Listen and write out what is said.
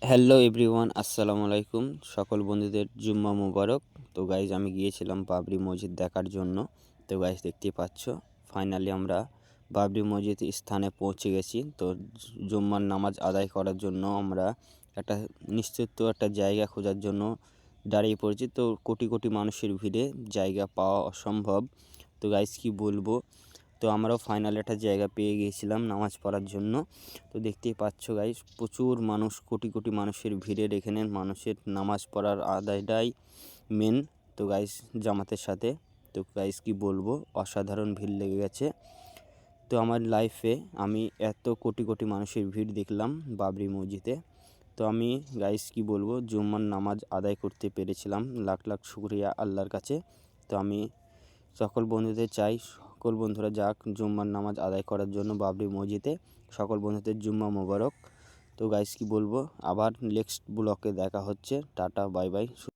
Hello everyone, আসসালামু আলাইকুম। সকল বন্ধুদের জুম্মা মুবারক। তো গাইজ আমি গিয়েছিলাম বাবরি মসজিদ দেখার জন্য। তো গাইজ দেখতেই পাচ্ছ, ফাইনালি আমরা বাবরি মসজিদ স্থানে পৌঁছে গেছি। তো জুম্মার নামাজ আদায় করার জন্য আমরা একটা নিশ্চিত একটা জায়গা খোঁজার জন্য দাঁড়িয়ে পড়েছি। তো কোটি কোটি মানুষের ভিড়ে জায়গা পাওয়া অসম্ভব। তো গাইজ কি বলবো, তো আমরাও ফাইনাল একটা জায়গা পেয়ে গিয়েছিলাম নামাজ পড়ার জন্য। তো দেখতেই পাচ্ছ গাইস, প্রচুর মানুষ, কোটি কোটি মানুষের ভিড়ের এখানে মানুষের নামাজ পড়ার আদায়টাই মেন। তো গাইস জামাতের সাথে, তো গাইস কি বলবো, অসাধারণ ভিড় লেগে গেছে। তো আমার লাইফে আমি এত কোটি কোটি মানুষের ভিড় দেখলাম বাবরি মসজিদে। তো আমি গাইস কি বলবো, জুম্মার নামাজ আদায় করতে পেরেছিলাম। লাখ লাখ শুকরিয়া আল্লাহর কাছে। তো আমি সকল বন্ধুদের চাই, সকল বন্ধুরা যাক জুম্মার নামাজ আদায় করার জন্য বাবরি মসজিদে। সকল বন্ধুদের জুম্মা মোবারক। তো গাইস কি বলবো, আবার নেক্সট ব্লকে দেখা হচ্ছে। Tata, bye bye.